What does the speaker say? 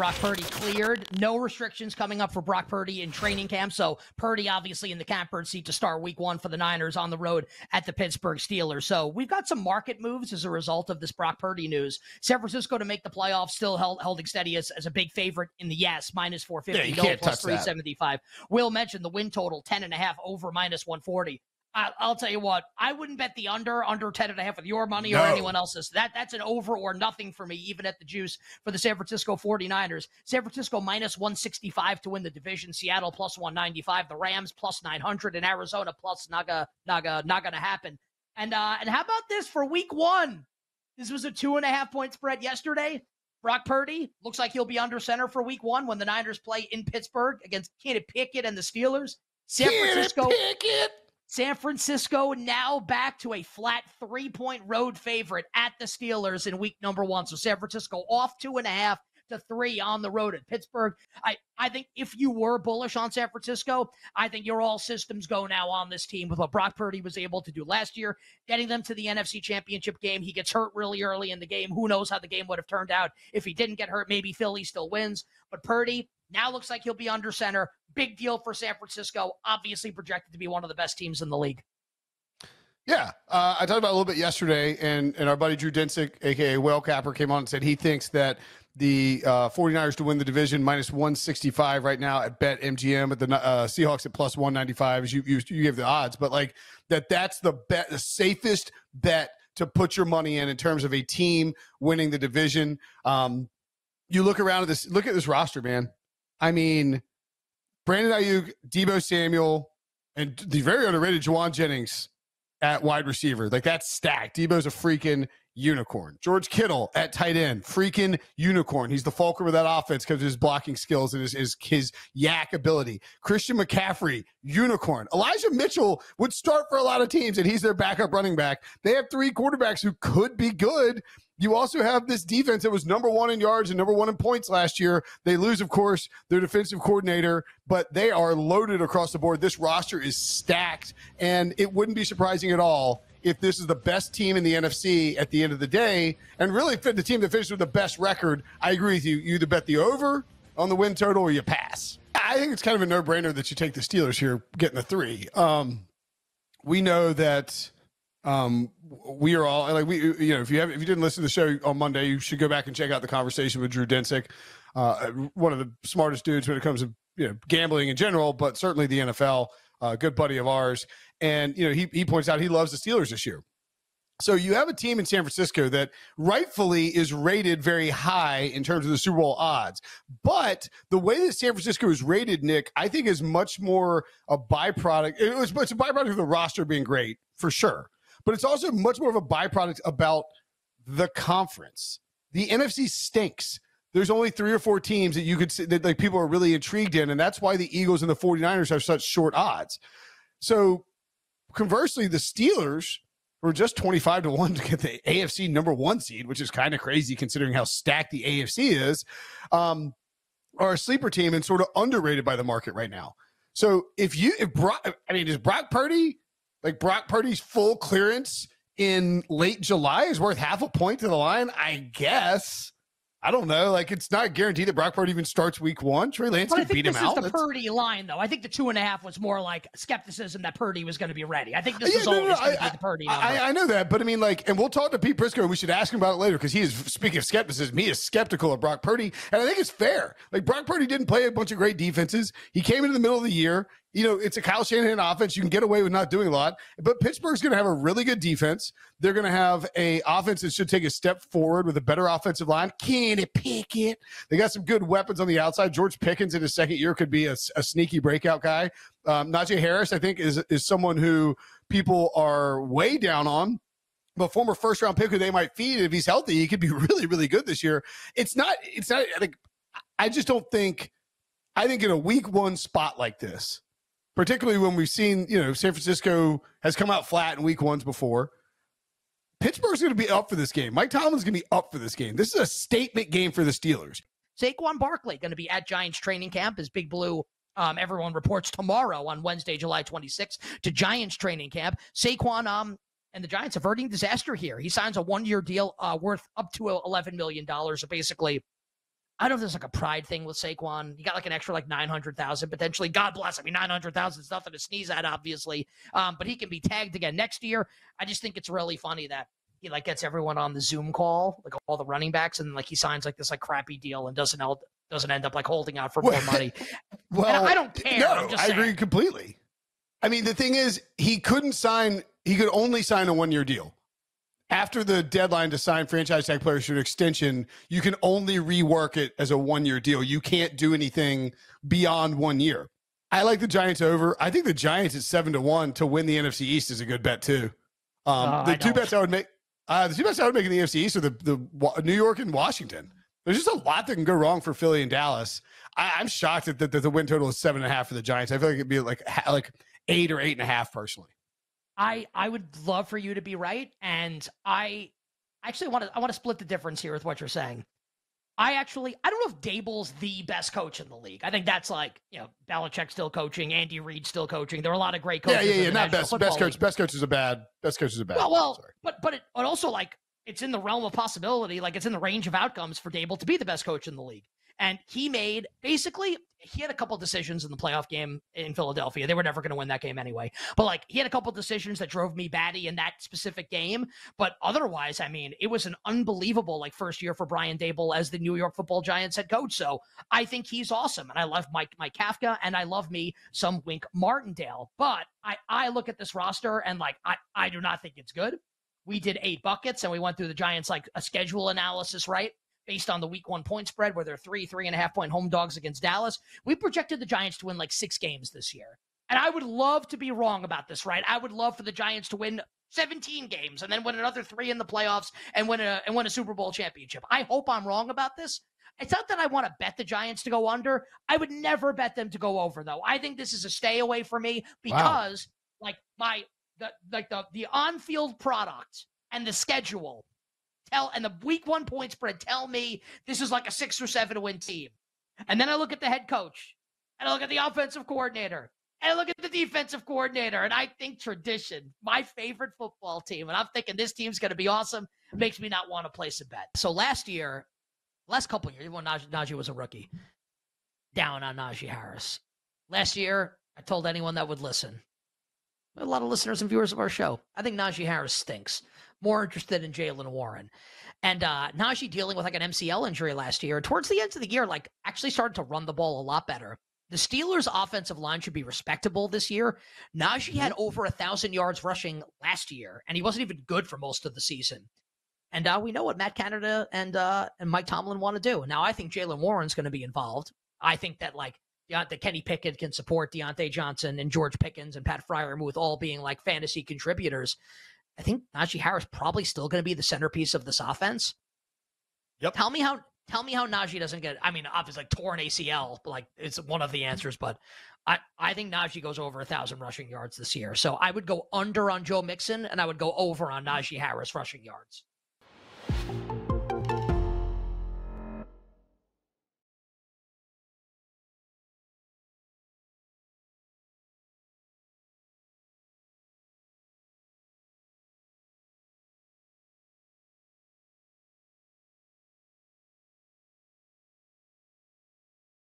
Brock Purdy cleared. No restrictions coming up for Brock Purdy in training camp. So Purdy obviously in the catbird seat to start week 1 for the Niners on the road at the Pittsburgh Steelers. So we've got some market moves as a result of this Brock Purdy news. San Francisco to make the playoffs, still holding steady as a big favorite in the yes, minus 450, you no, can't plus touch 375. Will mentioned the win total, 10.5 over minus 140. I'll tell you what, I wouldn't bet the under 10.5 with your money or anyone else's. That's an over or nothing for me, even at the juice for the San Francisco 49ers. San Francisco minus 165 to win the division. Seattle plus 195. The Rams plus 900. And Arizona plus not gonna happen. And how about this for week 1? This was a 2.5 point spread yesterday. Brock Purdy looks like he'll be under center for week 1 when the Niners play in Pittsburgh against Kenny Pickett and the Steelers. San Francisco now back to a flat 3-point road favorite at the Steelers in week number 1. So San Francisco off 2.5 to 3 on the road at Pittsburgh. I think if you were bullish on San Francisco, I think you're all systems go now on this team with what Brock Purdy was able to do last year, getting them to the NFC Championship game. He gets hurt really early in the game. Who knows how the game would have turned out if he didn't get hurt? Maybe Philly still wins. But Purdy now looks like he'll be under center. Big deal for San Francisco, obviously projected to be one of the best teams in the league. Yeah, I talked about it a little bit yesterday, and our buddy Drew Dinsick, a.k.a. Whale Capper, came on and said he thinks that the 49ers to win the division minus 165 right now at BetMGM, at the Seahawks at plus 195, as you gave the odds, but like that's the safest bet to put your money in terms of a team winning the division. You look around at this roster, man. I mean, Brandon Ayuk, Deebo Samuel, and the very underrated Juwan Jennings at wide receiver. Like, that's stacked. Deebo's a freaking unicorn. George Kittle at tight end, freaking unicorn. He's the fulcrum of that offense because of his blocking skills and his yak ability. Christian McCaffrey, unicorn. Elijah Mitchell would start for a lot of teams, and he's their backup running back. They have 3 quarterbacks who could be good. You also have this defense that was number 1 in yards and number 1 in points last year. They lose, of course, their defensive coordinator, but they are loaded across the board. This roster is stacked, and it wouldn't be surprising at all if this is the best team in the NFC at the end of the day, and really fit the team that finished with the best record. I agree with you. You either bet the over on the win total or you pass. I think it's kind of a no-brainer that you take the Steelers here, getting the 3. We know that we are all like, if you didn't listen to the show on Monday, you should go back and check out the conversation with Drew Dinsick, one of the smartest dudes when it comes to gambling in general, but certainly the NFL. Good buddy of ours. And, he points out he loves the Steelers this year. So you have a team in San Francisco that rightfully is rated very high in terms of the Super Bowl odds. But the way that San Francisco is rated, Nick, I think is much more a byproduct. It's a byproduct of the roster being great, for sure. But it's also much more of a byproduct about the conference. The NFC stinks. There's only 3 or 4 teams that you could see that like people are really intrigued in, and that's why the Eagles and the 49ers have such short odds. So conversely, the Steelers were just 25 to 1 to get the AFC number 1 seed, which is kind of crazy considering how stacked the AFC is, are a sleeper team and sort of underrated by the market right now. So is Brock Purdy, like Brock Purdy's full clearance in late July is worth half a point to the line? I guess. I don't know. Like, it's not guaranteed that Brock Purdy even starts week 1. Trey Lance could beat him out. This is the Purdy line, though. I think the 2.5 was more like skepticism that Purdy was going to be ready. I think this was always going to be the Purdy number. I know that, but I mean, like, and we'll talk to Pete Prisco, and we should ask him about it later because he is, speaking of skepticism, he is skeptical of Brock Purdy, and I think it's fair. Like, Brock Purdy didn't play a bunch of great defenses. He came into the middle of the year. It's a Kyle Shanahan offense. You can get away with not doing a lot, but Pittsburgh's going to have a really good defense. They're going to have a offense that should take a step forward with a better offensive line. Kenny Pickett. They got some good weapons on the outside. George Pickens in his second year could be a sneaky breakout guy. Najee Harris, I think, is someone who people are way down on, but former first-round pick who they might feed. If he's healthy, he could be really, really good this year. I just don't think, I think in a week 1 spot like this, particularly when we've seen, San Francisco has come out flat in week 1s before. Pittsburgh's going to be up for this game. Mike Tomlin's going to be up for this game. This is a statement game for the Steelers. Saquon Barkley going to be at Giants training camp as Big Blue. Everyone reports tomorrow on Wednesday, July 26th to Giants training camp. Saquon and the Giants averting disaster here. He signs a 1-year deal worth up to $11 million. So basically, I don't know if there's like a pride thing with Saquon. You got like an extra like 900,000 potentially. God bless. I mean, 900,000 is nothing to sneeze at, obviously. But he can be tagged again next year. I just think it's really funny that he like gets everyone on the Zoom call, like all the running backs, and like he signs like this like crappy deal and doesn't end up like holding out for more money. Well, and I don't care. No, I agree completely. I mean, the thing is, he could only sign a 1-year deal. After the deadline to sign franchise tag players to an extension, you can only rework it as a 1-year deal. You can't do anything beyond 1 year. I like the Giants over. I think the Giants at 7-1 to win the NFC East is a good bet too. The two bets I would make in the NFC East are the New York and Washington. There's just a lot that can go wrong for Philly and Dallas. I'm shocked that the win total is 7.5 for the Giants. I feel like it'd be like 8 or 8.5 personally. I would love for you to be right, and I actually want to split the difference here with what you're saying. I don't know if Dable's the best coach in the league. I think that's like, Belichick still coaching, Andy Reid still coaching. There are a lot of great coaches. Yeah, not best. Best coach. Best coach is a bad. Well, but it also like it's in the realm of possibility. Like it's in the range of outcomes for Dable to be the best coach in the league. And he had a couple decisions in the playoff game in Philadelphia. They were never going to win that game anyway. But like he had a couple decisions that drove me batty in that specific game. But otherwise, I mean, it was an unbelievable like first year for Brian Dable as the New York Football Giants head coach. So I think he's awesome. And I love Mike Kafka, and I love me some Wink Martindale. But I look at this roster and like I do not think it's good. We did 8 buckets and we went through the Giants like a schedule analysis, right? Based on the week 1 point spread, where they're 3.5 point home dogs against Dallas. We projected the Giants to win like 6 games this year. And I would love to be wrong about this, right? I would love for the Giants to win 17 games and then win another 3 in the playoffs and win a Super Bowl championship. I hope I'm wrong about this. It's not that I want to bet the Giants to go under. I would never bet them to go over, though. I think this is a stay away for me because the on-field product and the schedule and the week 1 point spread tell me this is like a 6 or 7 win team. And then I look at the head coach, and I look at the offensive coordinator, and I look at the defensive coordinator, and I think tradition, my favorite football team, and I'm thinking this team's going to be awesome, makes me not want to place a bet. So last couple of years, when Najee was a rookie, down on Najee Harris. Last year, I told anyone that would listen. A lot of listeners and viewers of our show. I think Najee Harris stinks. More interested in Jaylen Warren. And Najee dealing with like an MCL injury last year. Towards the end of the year, like actually started to run the ball a lot better. The Steelers' offensive line should be respectable this year. Najee had over 1,000 yards rushing last year, and he wasn't even good for most of the season. And we know what Matt Canada and Mike Tomlin want to do. Now, I think Jaylen Warren's going to be involved. I think that that Kenny Pickett can support Deontay Johnson and George Pickens and Pat Freiermuth all being like fantasy contributors. I think Najee Harris probably still going to be the centerpiece of this offense. Yep. Tell me how Najee doesn't get, I mean, obviously like torn ACL, like it's one of the answers, but I think Najee goes over 1,000 rushing yards this year. So I would go under on Joe Mixon and I would go over on Najee Harris rushing yards.